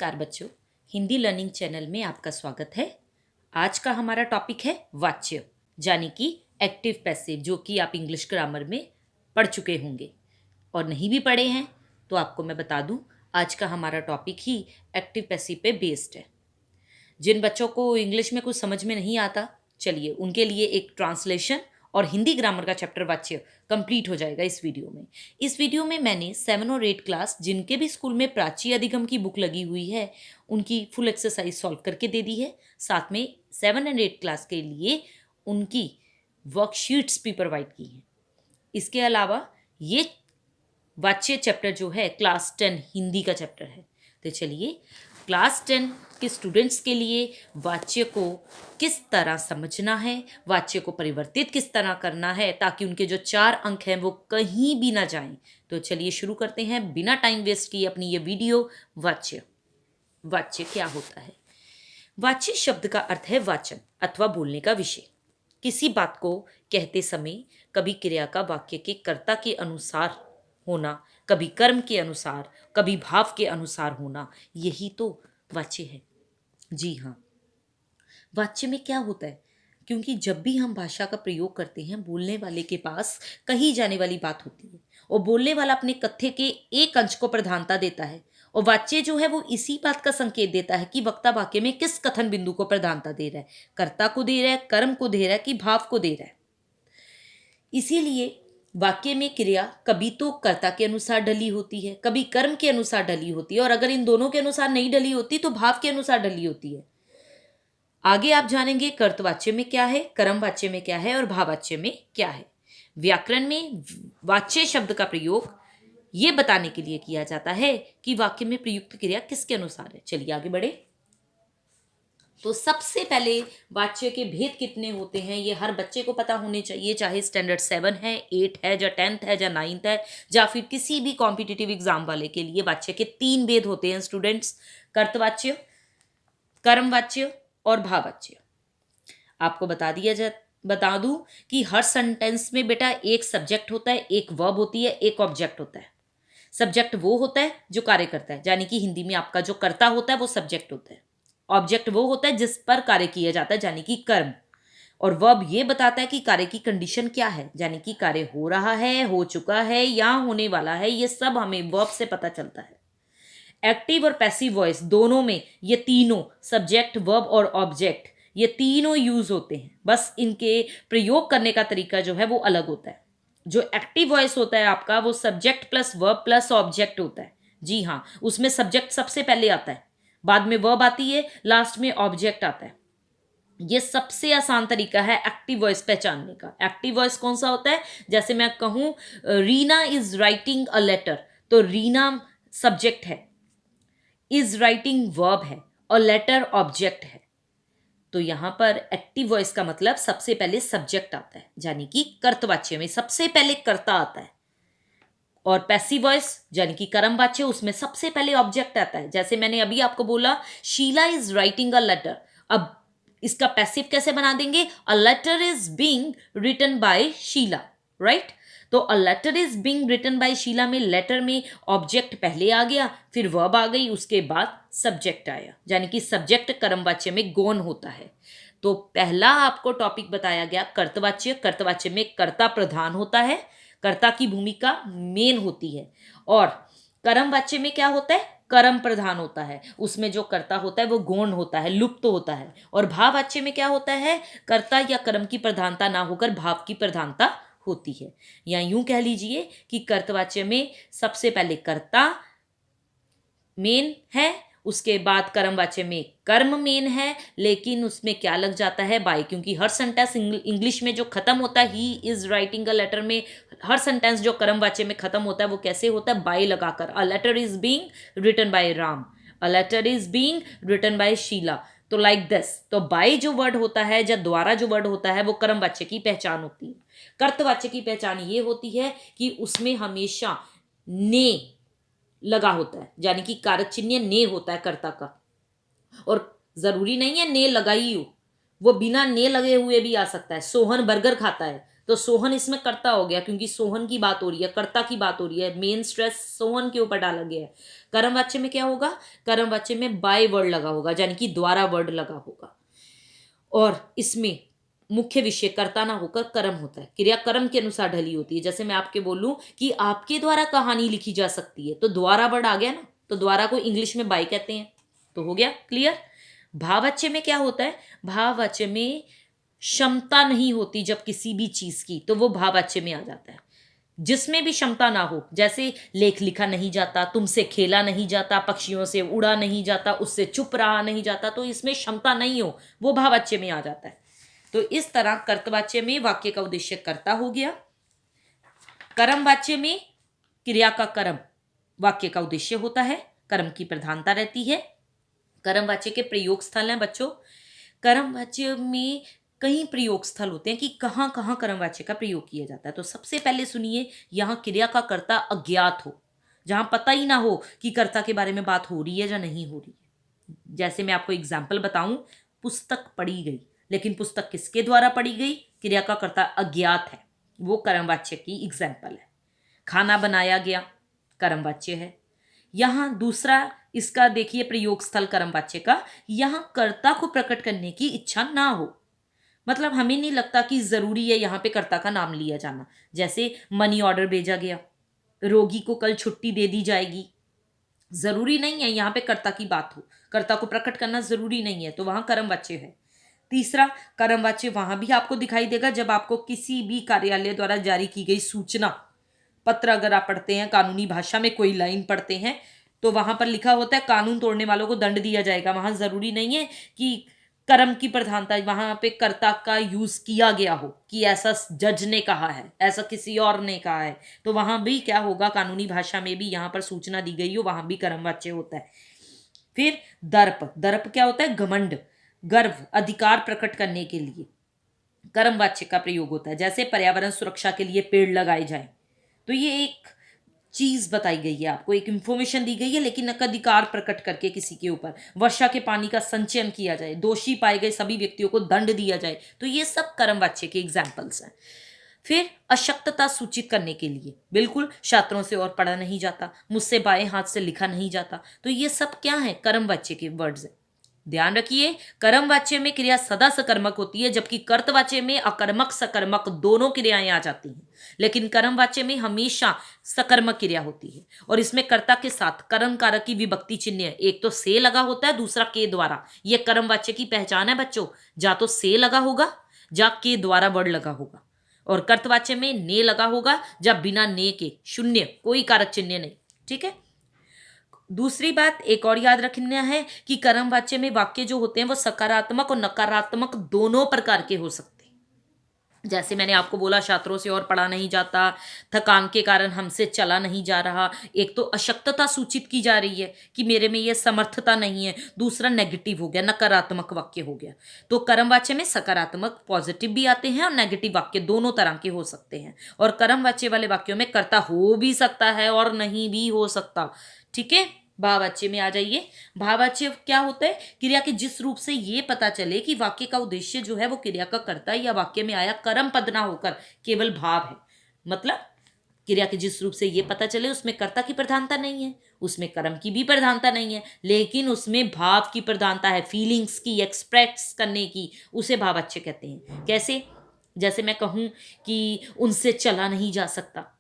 नमस्कार बच्चों, Hindi learning channel में आपका स्वागत है। आज का हमारा टॉपिक है वाच्य, यानी कि एक्टिव पैसिव, जो कि आप इंग्लिश ग्रामर में पढ़ चुके होंगे और नहीं भी पढ़े हैं तो आपको मैं बता दूं, आज का हमारा टॉपिक ही एक्टिव पैसिव पे बेस्ड है। जिन बच्चों को इंग्लिश में कुछ समझ में नहीं आता, चलिए उनके लिए एक ट्रांसलेशन और हिंदी ग्रामर का चैप्टर वाच्य कंप्लीट हो जाएगा इस वीडियो में। इस वीडियो में मैंने 7 और 8 क्लास जिनके भी स्कूल में प्राची अधिगम की बुक लगी हुई है उनकी फुल एक्सरसाइज सॉल्व करके दे दी है। साथ में 7 एंड 8 क्लास के लिए उनकी वर्कशीट्स भी प्रोवाइड की हैं। इसके अलावा ये वाच्य चैप्टर जो है क्लास 10 हिंदी का चैप्टर है। तो चलिए क्लास 10 के स्टूडेंट्स के लिए वाच्य को किस तरह समझना है, वाच्य को परिवर्तित किस तरह करना है ताकि उनके जो 4 अंक हैं वो कहीं भी ना जाएं। तो चलिए शुरू करते हैं बिना टाइम वेस्ट किए अपनी ये वीडियो। वाच्य क्या होता है? वाच्य शब्द का अर्थ है वाचन अथवा बोलने का विषय। किसी बात को कहते समय कभी क्रिया का वाक्य के कर्ता के अनुसार होना, कभी कर्म के अनुसार, कभी भाव के अनुसार होना, यही तो वाच्य है। जी हाँ, वाच्य में क्या होता है? क्योंकि जब भी हम भाषा का प्रयोग करते हैं, बोलने वाले के पास कही जाने वाली बात होती है और बोलने वाला अपने कथ्य के एक अंश को प्रधानता देता है और वाच्य जो है वो इसी बात का संकेत देता है कि वक्ता वाक्य में किस कथन बिंदु को प्रधानता दे रहा है, कर्ता को दे रहा है, कर्म को दे रहा है कि भाव को दे रहा है। इसीलिए वाक्य में क्रिया कभी तो कर्ता के अनुसार ढली होती है, कभी कर्म के अनुसार ढली होती है और अगर इन दोनों के अनुसार नहीं ढली होती तो भाव के अनुसार ढली होती है। आगे आप जानेंगे कर्तवाच्य में क्या है, कर्मवाच्य में क्या है और भाववाच्य में क्या है। व्याकरण में वाच्य शब्द का प्रयोग ये बताने के लिए किया जाता है कि वाक्य में प्रयुक्त क्रिया किसके अनुसार है। चलिए आगे बढ़े। तो सबसे पहले वाच्य के भेद कितने होते हैं ये हर बच्चे को पता होने चाहिए, चाहे स्टैंडर्ड 7 है, 8 है, या 10th है, या 9th है, या फिर किसी भी कॉम्पिटिटिव एग्जाम वाले के लिए वाच्य के 3 भेद होते हैं स्टूडेंट्स, कर्तवाच्य, कर्मवाच्य और भाववाच्य। आपको बता दूं कि हर सेंटेंस में बेटा एक सब्जेक्ट होता है, एक वर्ब होती है, एक ऑब्जेक्ट होता है। सब्जेक्ट वो होता है जो कार्य करता है, यानी कि हिंदी में आपका जो कर्ता होता है वो सब्जेक्ट होता है। ऑब्जेक्ट वो होता है जिस पर कार्य किया जाता है, यानी कि कर्म। और वर्ब ये बताता है कि कार्य की कंडीशन क्या है, यानी कि कार्य हो रहा है, हो चुका है या होने वाला है। ये सब हमें वर्ब से पता चलता है। एक्टिव और पैसिव वॉइस दोनों में ये तीनों सब्जेक्ट, वर्ब और ऑब्जेक्ट ये तीनों यूज होते हैं, बस इनके प्रयोग करने का तरीका जो है वो अलग होता है। जो एक्टिव वॉइस होता है आपका वो subject plus verb plus object होता है। जी हाँ, उसमें सब्जेक्ट सबसे पहले आता है, बाद में वर्ब आती है, लास्ट में ऑब्जेक्ट आता है। ये सबसे आसान तरीका है एक्टिव वॉइस पहचानने का। एक्टिव वॉइस कौन सा होता है? जैसे मैं कहूं Reena is writing a letter, तो रीना सब्जेक्ट है, इज राइटिंग वर्ब है और लेटर ऑब्जेक्ट है। तो यहां पर एक्टिव वॉइस का मतलब सबसे पहले सब्जेक्ट आता है, यानी कि कर्तवाच्य में सबसे पहले कर्ता आता है। और पैसिव वॉइस यानी कि कर्मवाच्य, उसमें सबसे पहले ऑब्जेक्ट आता है। जैसे मैंने अभी आपको बोला Sheela is writing a letter, अब इसका पैसिव कैसे बना देंगे? A letter is being written by Sheela, right? तो a letter is being written by Sheela में लेटर में ऑब्जेक्ट पहले आ गया, फिर वर्ब आ गई, उसके बाद सब्जेक्ट आया, यानी कि सब्जेक्ट कर्मवाच्य में गौण होता है। तो पहला आपको टॉपिक बताया गया कर्तवाच्य। कर्तवाच्य में कर्ता प्रधान होता है, कर्ता की भूमिका मेन होती है। और कर्मवाच्य में क्या होता है? कर्म प्रधान होता है, उसमें जो कर्ता होता है वो गौण होता है, लुप्त होता है। और भाववाच्य में क्या होता है? कर्ता या कर्म की प्रधानता ना होकर भाव की प्रधानता होती है। या यूं कह लीजिए कि कर्तवाच्य में सबसे पहले कर्ता मेन है, उसके बाद कर्मवाच्य में कर्म मेन है, लेकिन उसमें क्या लग जाता है? बाय, क्योंकि हर सेंटेंस इंग्लिश में जो खत्म होता है he is writing a letter में, हर सेंटेंस जो कर्मवाच्य में खत्म होता है वो कैसे होता है? बाय लगाकर। A letter is being written by Ram, a letter is being written by Sheela, तो लाइक दिस। तो बाय जो वर्ड होता है या द्वारा जो वर्ड होता है वो कर्मवाच्य की पहचान होती है। कर्तवाच्य की पहचान ये होती है कि उसमें हमेशा ने लगा होता है, यानी कि कारक चिन्ह ने होता है कर्ता का। और जरूरी नहीं है ने लगा ही हो, वो बिना ने लगे हुए भी आ सकता है। सोहन बर्गर खाता है तो सोहन इसमें कर्ता हो गया, क्योंकि सोहन की बात हो रही है, कर्ता की बात हो रही है, मेन स्ट्रेस सोहन के ऊपर डाला गया है। कर्म वाच्य में क्या होगा, कर्म वाच्य में बाय वर्ड लगा होगा, यानी कि द्वारा वर्ड लगा होगा। और इसमें मुख्य विषय कर्ता ना होकर कर्म होता है, क्रिया कर्म के अनुसार ढली होती है। जैसे मैं आपके बोलूं कि आपके द्वारा कहानी लिखी जा सकती है, तो द्वारा वर्ड आ गया ना, तो द्वारा को इंग्लिश में बाय कहते हैं, तो हो गया क्लियर। भाववाच्य में क्या होता है, भाववाच्य में क्षमता नहीं होती जब किसी भी चीज की, तो वो भाववाच्य में आ जाता है। जिसमें भी क्षमता ना हो, जैसे लेख लिखा नहीं जाता, तुमसे खेला नहीं जाता, पक्षियों से उड़ा नहीं जाता, उससे चुप रहा नहीं जाता, तो इसमें क्षमता नहीं हो, वो भाववाच्य में आ जाता है। तो इस तरह कर्तवाच्य में वाक्य का उद्देश्य कर्ता हो गया, कर्मवाच्य में क्रिया का कर्म वाक्य का उद्देश्य होता है, कर्म की प्रधानता रहती है। कर्मवाच्य के प्रयोग स्थल हैं बच्चों, कर्मवाच्य में कई प्रयोग स्थल होते हैं कि कहाँ कहाँ कर्मवाच्य का प्रयोग किया जाता है। तो सबसे पहले सुनिए, यहाँ क्रिया का कर्ता अज्ञात हो, जहां पता ही ना हो कि कर्ता के बारे में बात हो रही है या नहीं हो रही है। जैसे मैं आपको एग्जाम्पल बताऊं, पुस्तक पढ़ी गई, लेकिन पुस्तक किसके द्वारा पढ़ी गई, क्रिया का कर्ता अज्ञात है, वो कर्मवाच्य की एग्जाम्पल है। खाना बनाया गया, कर्मवाच्य है। यहां दूसरा इसका देखिए प्रयोग स्थल कर्मवाच्य का, यहां कर्ता को प्रकट करने की इच्छा ना हो, मतलब हमें नहीं लगता कि जरूरी है यहां पे कर्ता का नाम लिया जाना। जैसे मनी ऑर्डर भेजा गया, रोगी को कल छुट्टी दे दी जाएगी, जरूरी नहीं है यहां पे कर्ता की बात हो, कर्ता को प्रकट करना जरूरी नहीं है, तो वहां कर्मवाच्य है। तीसरा कर्मवाच्य वहां भी आपको दिखाई देगा जब आपको किसी भी कार्यालय द्वारा जारी की गई सूचना पत्र अगर आप पढ़ते हैं, कानूनी भाषा में कोई लाइन पढ़ते हैं, तो वहां पर लिखा होता है कानून तोड़ने वालों को दंड दिया जाएगा। वहां जरूरी नहीं है कि कर्म की प्रधानता, वहां पे कर्ता का यूज किया गया हो कि ऐसा जज ने कहा है, ऐसा किसी और ने कहा है, तो वहां भी क्या होगा, कानूनी भाषा में भी यहां पर सूचना दी गई हो, वहां भी कर्मवाच्य होता है। फिर दर्प, दर्प क्या होता है, घमंड, गर्व, अधिकार प्रकट करने के लिए कर्मवाच्य का प्रयोग होता है। जैसे पर्यावरण सुरक्षा के लिए पेड़ लगाए जाएं, तो ये एक चीज बताई गई है, आपको एक इंफॉर्मेशन दी गई है, लेकिन एक अधिकार प्रकट करके किसी के ऊपर, वर्षा के पानी का संचयन किया जाए, दोषी पाए गए सभी व्यक्तियों को दंड दिया जाए, तो ये सब कर्मवाच्य के एग्जाम्पल्स हैं। फिर अशक्तता सूचित करने के लिए, बिल्कुल छात्रों से और पढ़ा नहीं जाता, मुझसे बाएं हाथ से लिखा नहीं जाता, तो ये सब क्या है, कर्मवाच्य के वर्ड्स हैं। ध्यान रखिए, कर्मवाच्य में क्रिया सदा सकर्मक होती है, जबकि कर्तवाच्य में अकर्मक सकर्मक दोनों क्रियाएं आ जाती हैं, लेकिन कर्मवाच्य में हमेशा सकर्मक क्रिया होती है। और इसमें कर्ता के साथ कर्म कारक की विभक्ति चिन्ह है, एक तो से लगा होता है, दूसरा के द्वारा। यह कर्मवाच्य की पहचान है बच्चों, जा तो से लगा होगा, जा के द्वारा वर्ड लगा होगा। और कर्तवाच्य में ने लगा होगा, जब बिना ने के, शून्य, कोई कारक चिन्ह नहीं। ठीक है, दूसरी बात एक और याद रखना है कि कर्मवाच्य में वाक्य जो होते हैं वो सकारात्मक और नकारात्मक दोनों प्रकार के हो सकते हैं। जैसे मैंने आपको बोला, छात्रों से और पढ़ा नहीं जाता, थकान के कारण हमसे चला नहीं जा रहा, एक तो अशक्तता सूचित की जा रही है कि मेरे में ये समर्थता नहीं है, दूसरा नेगेटिव हो गया, नकारात्मक वाक्य हो गया। तो कर्मवाच्य में सकारात्मक पॉजिटिव भी आते हैं और नेगेटिव वाक्य दोनों तरह के हो सकते हैं। और कर्मवाच्य वाले वाक्यों में कर्ता हो भी सकता है और नहीं भी हो सकता। ठीक है, भाववाच्य में आ जाइए। भाववाच्य क्या होता है, क्रिया के जिस रूप से ये पता चले कि वाक्य का उद्देश्य जो है वो क्रिया का कर्ता या वाक्य में आया कर्म पद ना होकर केवल भाव है। मतलब क्रिया के जिस रूप से ये पता चले उसमें कर्ता की प्रधानता नहीं है, उसमें कर्म की भी प्रधानता नहीं है, लेकिन उसमें भाव की प्रधानता है, फीलिंग्स की, एक्सप्रेस करने की, उसे भाववाच्य कहते हैं। कैसे, जैसे मैं कहूं कि उनसे चला नहीं जा सकता,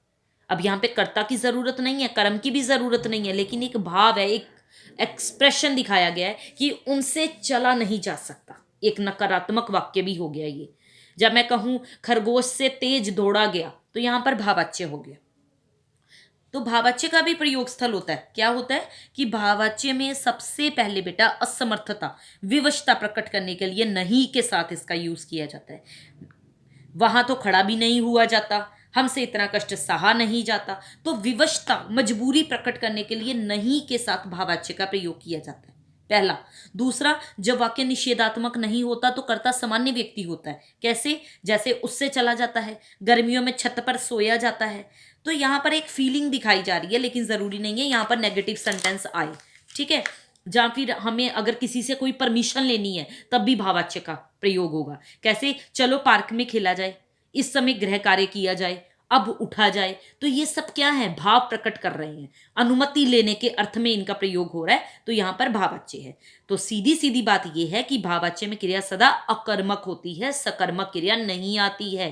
अब यहाँ पे कर्ता की जरूरत नहीं है, कर्म की भी जरूरत नहीं है, लेकिन एक भाव है, एक एक्सप्रेशन दिखाया गया है कि उनसे चला नहीं जा सकता, एक नकारात्मक वाक्य भी हो गया ये। जब मैं कहूं खरगोश से तेज दौड़ा गया, तो यहां पर भाववाच्य हो गया। तो भाववाच्य का भी प्रयोग स्थल होता है, क्या होता है कि भाववाच्य में सबसे पहले बेटा असमर्थता, विवशता प्रकट करने के लिए नहीं के साथ इसका यूज किया जाता है। वहां तो खड़ा भी नहीं हुआ जाता, हमसे इतना कष्ट सहा नहीं जाता, तो विवशता, मजबूरी प्रकट करने के लिए नहीं के साथ भाववाच्य का प्रयोग किया जाता है, पहला। दूसरा, जब वाक्य निषेधात्मक नहीं होता तो कर्ता सामान्य व्यक्ति होता है। कैसे, जैसे उससे चला जाता है, गर्मियों में छत पर सोया जाता है, तो यहां पर एक फीलिंग दिखाई जा रही है, लेकिन जरूरी नहीं है यहां पर नेगेटिव सेंटेंस आए। ठीक है, जहां फिर हमें अगर किसी से कोई परमिशन लेनी है तब भी भाववाच्य का प्रयोग होगा। कैसे, चलो पार्क में खेला जाए, इस समय गृह कार्य किया जाए, अब उठा जाए, तो ये सब क्या है, भाव प्रकट कर रहे हैं, अनुमति लेने के अर्थ में इनका प्रयोग हो रहा है, तो यहां पर भाववाच्य है। तो सीधी सीधी बात यह है कि भाववाच्य में क्रिया सदा अकर्मक होती है, सकर्मक क्रिया नहीं आती है।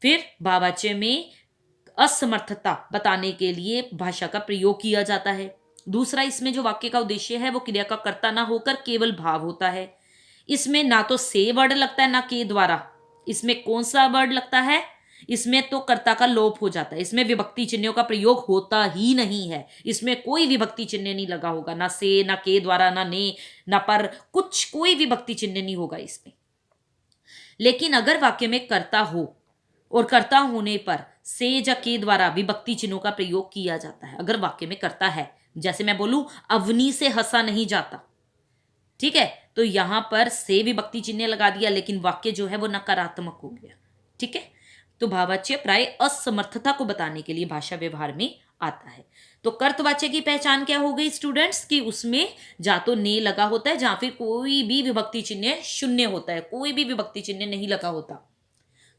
फिर भाववाच्य में असमर्थता बताने के लिए भाषा का प्रयोग किया जाता है। दूसरा, इसमें जो वाक्य का उद्देश्य है वो क्रिया का कर्ता ना होकर केवल भाव होता है। इसमें ना तो से वर्ड लगता है ना के द्वारा। इसमें कौन सा वर्ड लगता है, इसमें तो कर्ता का लोप हो जाता है, इसमें विभक्ति चिन्हों का प्रयोग होता ही नहीं है, इसमें कोई विभक्ति चिन्ह नहीं लगा होगा, ना से, ना के द्वारा, ना ने, ना पर, कुछ कोई विभक्ति चिन्ह नहीं होगा इसमें। लेकिन अगर वाक्य में कर्ता हो और कर्ता होने पर से या के द्वारा विभक्ति चिन्हों का प्रयोग किया जाता है, अगर वाक्य में कर्ता है, जैसे मैं बोलूं अवनी से हंसा नहीं जाता, ठीक है, तो यहां पर से विभक्ति चिन्ह लगा दिया, लेकिन वाक्य जो है वो नकारात्मक हो गया। ठीक है, तो भाववाच्य प्राय असमर्थता को बताने के लिए भाषा व्यवहार में आता है। तो कर्तवाच्य की पहचान क्या हो गई स्टूडेंट्स, कि उसमें जा तो ने लगा होता है, जहां फिर कोई भी विभक्ति चिन्ह शून्य होता है, कोई भी विभक्ति चिन्ह नहीं लगा होता।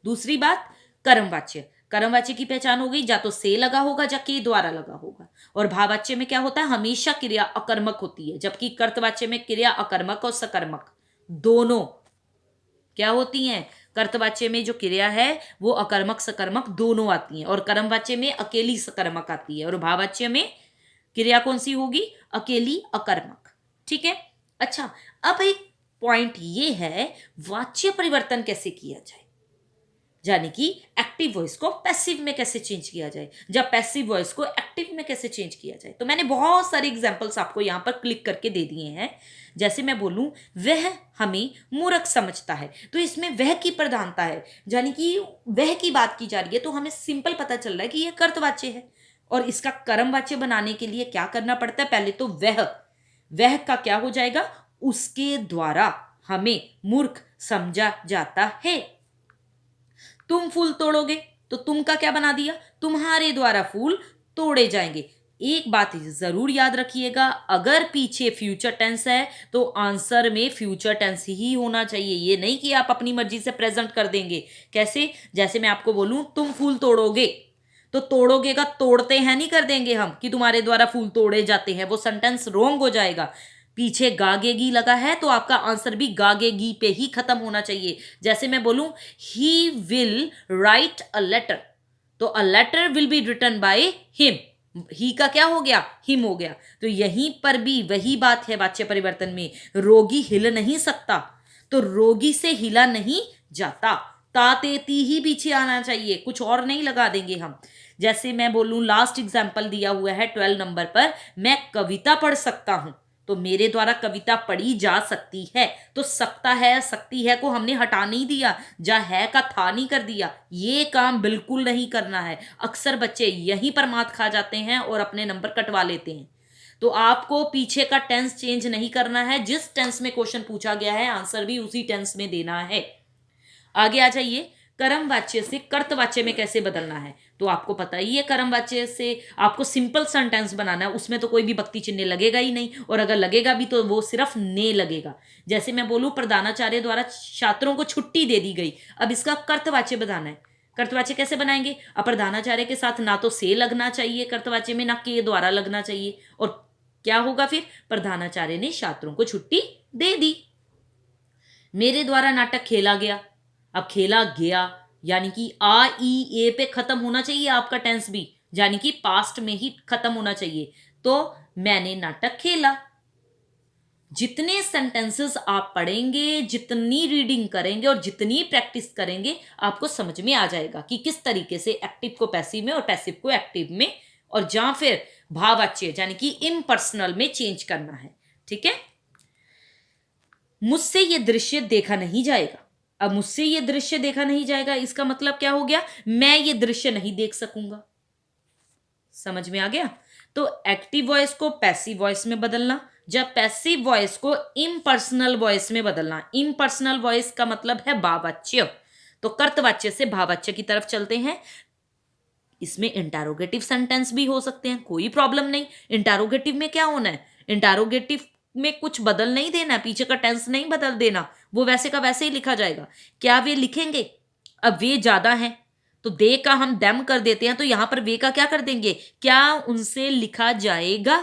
दूसरी बात, कर्मवाच्य, कर्मवाच्य की पहचान हो गई, जा तो से लगा होगा या के द्वारा लगा होगा। और भाववाच्य में क्या होता है, हमेशा क्रिया अकर्मक होती है, जबकि कर्तवाच्य में क्रिया अकर्मक और सकर्मक दोनों क्या होती हैं। कर्तवाच्य में जो क्रिया है वो अकर्मक सकर्मक दोनों आती हैं, और कर्मवाच्य में अकेली सकर्मक आती है, और भाववाच्य में क्रिया कौन सी होगी, अकेली अकर्मक। ठीक है, अच्छा, अब एक पॉइंट ये है, वाच्य परिवर्तन कैसे किया जाए, यानी कि एक्टिव वॉइस को पैसिव में कैसे चेंज किया जाए, जब पैसिव वॉइस को एक्टिव में कैसे चेंज किया जाए। तो मैंने बहुत सारे एग्जांपल्स आपको यहां पर क्लिक करके दे दिए हैं। जैसे मैं बोलूं वह हमें मूर्ख समझता है, तो इसमें वह की प्रधानता है, यानी कि वह की बात की जा रही है, तो हमें सिंपल पता चल रहा है कि यह कर्तवाच्य है। और इसका कर्मवाच्य बनाने के लिए क्या करना पड़ता है, पहले तो वह का क्या हो जाएगा, उसके द्वारा हमें मूर्ख समझा जाता है। तुम फूल तोड़ोगे, तो तुम का क्या बना दिया, तुम्हारे द्वारा फूल तोड़े जाएंगे। एक बात जरूर याद रखिएगा, अगर पीछे फ्यूचर टेंस है तो आंसर में फ्यूचर टेंस ही होना चाहिए, ये नहीं कि आप अपनी मर्जी से प्रेजेंट कर देंगे। कैसे, जैसे मैं आपको बोलूं तुम फूल तोड़ोगे, तो तोड़ोगे का तोड़ते हैं नहीं कर देंगे हम कि तुम्हारे द्वारा फूल तोड़े जाते हैं, वो सेंटेंस रॉन्ग हो जाएगा। पीछे गागेगी लगा है तो आपका आंसर भी गागेगी पे ही खत्म होना चाहिए। जैसे मैं बोलूं he will write a letter, तो a letter will be written by him, he का क्या हो गया, हिम हो गया। तो यहीं पर भी वही बात है वाच्य परिवर्तन में, रोगी हिल नहीं सकता, तो रोगी से हिला नहीं जाता, तातेती ही पीछे आना चाहिए, कुछ और नहीं लगा देंगे हम। जैसे मैं बोलूं, लास्ट एग्जाम्पल दिया हुआ है 12 नंबर पर, मैं कविता पढ़ सकता हूं, तो मेरे द्वारा कविता पढ़ी जा सकती है, तो सकता है सकती है को हमने हटा नहीं दिया, जा है का था नहीं कर दिया, ये काम बिल्कुल नहीं करना है। अक्सर बच्चे यहीं पर मात खा जाते हैं और अपने नंबर कटवा लेते हैं। तो आपको पीछे का टेंस चेंज नहीं करना है, जिस टेंस में क्वेश्चन पूछा गया है आंसर भी उसी टेंस में देना है। आगे आ जाइए, कर्मवाच्य से कर्तवाच्य में कैसे बदलना है। तो आपको पता ही है, कर्मवाच्य से आपको सिंपल सेंटेंस बनाना है, उसमें तो कोई भी भक्ति चिन्ह लगेगा ही नहीं, और अगर लगेगा भी तो वो सिर्फ ने लगेगा। जैसे मैं बोलूं प्रधानाचार्य द्वारा छात्रों को छुट्टी दे दी गई, अब इसका कर्तवाच्य बनाना है। कर्तवाच्य कैसे बनाएंगे, अब प्रधानाचार्य के साथ ना तो से लगना चाहिए कर्तवाच्य में, ना के द्वारा लगना चाहिए, और क्या होगा फिर, प्रधानाचार्य ने छात्रों को छुट्टी दे दी। मेरे द्वारा नाटक खेला गया, अब खेला गया यानी कि आ ई ए पे खत्म होना चाहिए आपका टेंस भी, यानी कि पास्ट में ही खत्म होना चाहिए। तो मैंने नाटक खेला। जितने सेंटेंसेस आप पढ़ेंगे, जितनी रीडिंग करेंगे और जितनी प्रैक्टिस करेंगे, आपको समझ में आ जाएगा कि किस तरीके से एक्टिव को पैसिव में और पैसिव को एक्टिव में, और जहां फिर भाववाच्य यानी कि इम्पर्सनल में चेंज करना है। ठीक है, मुझसे यह दृश्य देखा नहीं जाएगा। अब मुझसे ये दृश्य देखा नहीं जाएगा, इसका मतलब क्या हो गया, मैं ये दृश्य नहीं देख सकूंगा। समझ में आ गया। तो एक्टिव वॉइस को पैसिव वॉइस में बदलना, जब पैसिव वॉइस को इम्पर्सनल वॉइस में बदलना। इम्पर्सनल वॉइस का मतलब है भाववाच्य, तो कर्तवाच्य से भाववाच्य की तरफ चलते हैं। इसमें इंटरोगेटिव सेंटेंस भी हो सकते हैं, कोई प्रॉब्लम नहीं। इंटरोगेटिव में क्या होना है, इंटरोगेटिव में कुछ बदल नहीं देना, पीछे का टेंस नहीं बदल देना, वो वैसे का वैसे ही लिखा जाएगा। क्या वे लिखेंगे, अब वे ज्यादा हैं तो दे का हम देम कर देते हैं, तो यहां पर वे का क्या कर देंगे, क्या उनसे लिखा जाएगा,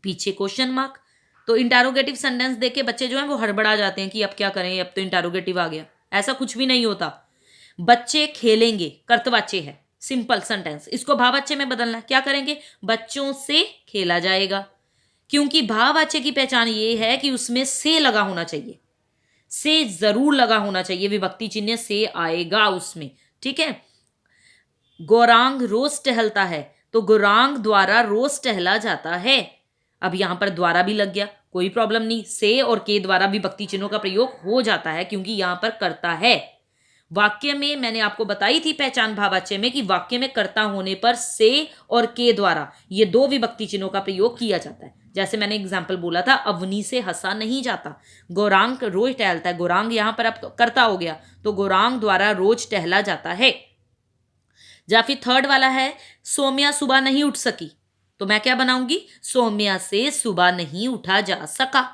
पीछे क्वेश्चन मार्क। तो इंटरोगेटिव सेंटेंस देके बच्चे जो है वो हड़बड़ा जाते हैं कि अब क्या करें, अब तो इंटरोगेटिव आ गया। ऐसा कुछ भी नहीं होता। बच्चे खेलेंगे कर्तवाच्य है, सिंपल सेंटेंस, इसको भाववाच्य में बदलना है। क्या करेंगे, बच्चों से खेला जाएगा, क्योंकि भाववाच्य की पहचान ये है कि उसमें से लगा होना चाहिए, से जरूर लगा होना चाहिए, विभक्ति चिन्ह से आएगा उसमें, ठीक है। गौरांग रोज टहलता है, तो गौरांग द्वारा रोज टहला जाता है। अब यहां पर द्वारा भी लग गया, कोई प्रॉब्लम नहीं, से और के द्वारा भी भक्ति चिन्हों का प्रयोग हो जाता है क्योंकि यहां पर करता है। वाक्य में मैंने आपको बताई थी पहचान भाववाच्य में कि वाक्य में कर्ता होने पर से और के द्वारा ये दो विभक्ति चिन्हों का प्रयोग किया जाता है। जैसे मैंने एग्जाम्पल बोला था, अवनी से हंसा नहीं जाता, गौरांग रोज टहलता है, गौरांग यहां पर अब कर्ता हो गया, तो गौरांग द्वारा रोज टहला जाता है। या फिर थर्ड वाला है, सोम्या सुबह नहीं उठ सकी, तो मैं क्या बनाऊंगी, सोम्या से सुबह नहीं उठा जा सका।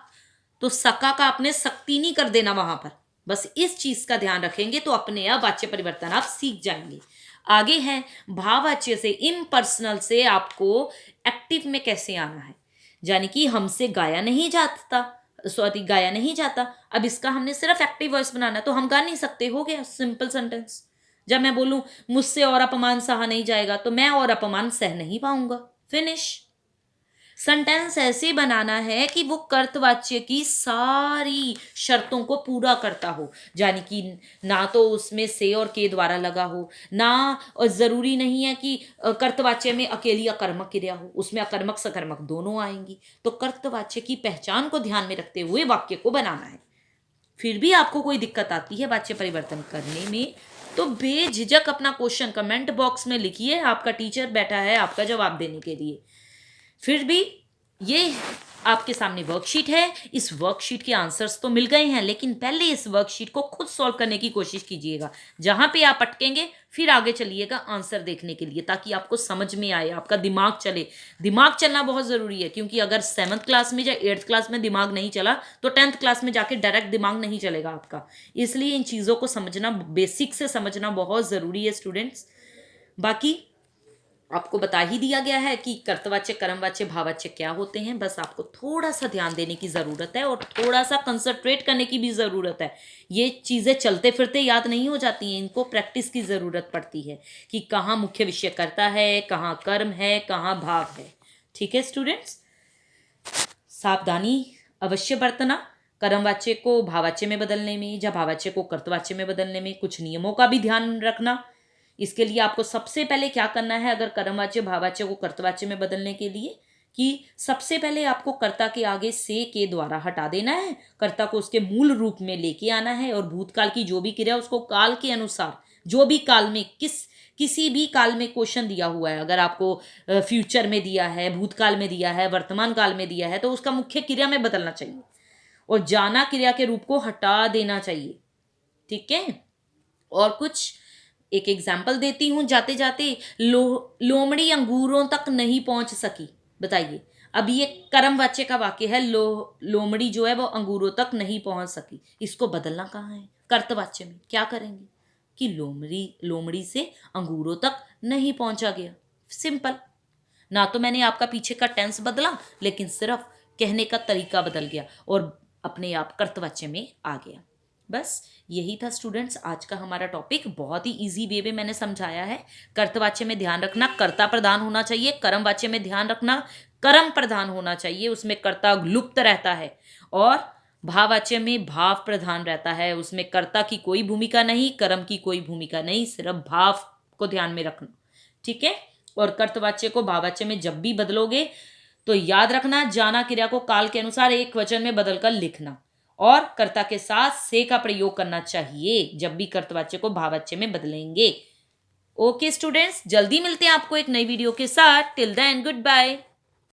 तो सका का आपने सख्ती नहीं कर देना वहां पर, बस इस चीज का ध्यान रखेंगे तो अपने आप वाच्य परिवर्तन आप सीख जाएंगे। आगे है भाववाच्य से, इम्पर्सनल से आपको एक्टिव में कैसे आना है, यानी कि हमसे गाया नहीं जाता, सॉरी गाया नहीं जाता। अब इसका हमने सिर्फ एक्टिव वॉइस बनाना है, तो हम गा नहीं सकते, हो गया सिंपल सेंटेंस। जब मैं बोलूं मुझसे और अपमान सहा नहीं जाएगा, तो मैं और अपमान सह नहीं पाऊंगा, फिनिश। सेंटेंस ऐसे बनाना है कि वो कर्तवाच्य की सारी शर्तों को पूरा करता हो, यानी कि ना तो उसमें से और के द्वारा लगा हो, ना और जरूरी नहीं है कि कर्तवाच्य में अकेली अकर्मक क्रिया हो, उसमें अकर्मक सकर्मक दोनों आएंगी। तो कर्तवाच्य की पहचान को ध्यान में रखते हुए वाक्य को बनाना है। फिर भी आपको कोई दिक्कत आती है वाच्य परिवर्तन करने में, तो बेझिझक अपना क्वेश्चन कमेंट बॉक्स में लिखिए, आपका टीचर बैठा है आपका जवाब देने के लिए। फिर भी ये आपके सामने वर्कशीट है, इस वर्कशीट के आंसर्स तो मिल गए हैं, लेकिन पहले इस वर्कशीट को खुद सॉल्व करने की कोशिश कीजिएगा। जहां पे आप अटकेंगे फिर आगे चलिएगा आंसर देखने के लिए, ताकि आपको समझ में आए, आपका दिमाग चले। दिमाग चलना बहुत ज़रूरी है, क्योंकि अगर 7th क्लास में या 8th क्लास में दिमाग नहीं चला तो 10th क्लास में जाके डायरेक्ट दिमाग नहीं चलेगा आपका। इसलिए इन चीज़ों को समझना, बेसिक से समझना बहुत ज़रूरी है स्टूडेंट्स। बाकी आपको बता ही दिया गया है कि कर्तवाच्य, कर्मवाच्य, भाववाच्य क्या होते हैं, बस आपको थोड़ा सा ध्यान देने की ज़रूरत है और थोड़ा सा कंसंट्रेट करने की भी ज़रूरत है। ये चीज़ें चलते फिरते याद नहीं हो जाती हैं, इनको प्रैक्टिस की ज़रूरत पड़ती है कि कहाँ मुख्य विषय कर्ता है, कहाँ कर्म है, कहाँ भाव है। ठीक है स्टूडेंट्स, सावधानी अवश्य बरतना कर्मवाच्य को भाववाच्य में बदलने में या भाववाच्य को कर्तवाच्य में बदलने में। कुछ नियमों का भी ध्यान रखना। इसके लिए आपको सबसे पहले क्या करना है, अगर कर्मवाच्य भाववाच्य को कर्तवाच्य में बदलने के लिए, कि सबसे पहले आपको कर्ता के आगे से के द्वारा हटा देना है, कर्ता को उसके मूल रूप में लेके आना है, और भूतकाल की जो भी क्रिया उसको काल के अनुसार, जो भी काल में किसी भी काल में क्वेश्चन दिया हुआ है, अगर आपको फ्यूचर में दिया है, भूतकाल में दिया है, वर्तमान काल में दिया है, तो उसका मुख्य क्रिया में बदलना चाहिए और जाना क्रिया के रूप को हटा देना चाहिए। ठीक है, और कुछ एक एग्जाम्पल देती हूं जाते जाते। लोमड़ी अंगूरों तक नहीं पहुंच सकी, बताइए। अब ये कर्मवाच्य का वाक्य है, लोमड़ी जो है वो अंगूरों तक नहीं पहुंच सकी, इसको बदलना कहाँ है, कर्तवाच्य में। क्या करेंगे कि लोमड़ी से अंगूरों तक नहीं पहुंचा गया, सिंपल। ना तो मैंने आपका पीछे का टेंस बदला, लेकिन सिर्फ कहने का तरीका बदल गया और अपने आप कर्तवाच्य में आ गया। बस यही था स्टूडेंट्स आज का हमारा टॉपिक, बहुत ही इजी वे में मैंने समझाया है। कर्तवाच्य में ध्यान रखना कर्ता प्रधान होना चाहिए, कर्मवाच्य में ध्यान रखना कर्म प्रधान होना चाहिए, उसमें कर्ता लुप्त रहता है, और भाववाच्य में भाव प्रधान रहता है, उसमें कर्ता की कोई भूमिका नहीं, कर्म की कोई भूमिका नहीं, सिर्फ भाव को ध्यान में रखना। ठीक है, और कर्तवाच्य को भाववाच्य में जब भी बदलोगे तो याद रखना, जाना क्रिया को काल के अनुसार एक वचन में बदलकर लिखना, और कर्ता के साथ से का प्रयोग करना चाहिए जब भी कर्तवाच्य को भाववाच्य में बदलेंगे। ओके स्टूडेंट्स, जल्दी मिलते हैं आपको एक नई वीडियो के साथ। Till then good bye.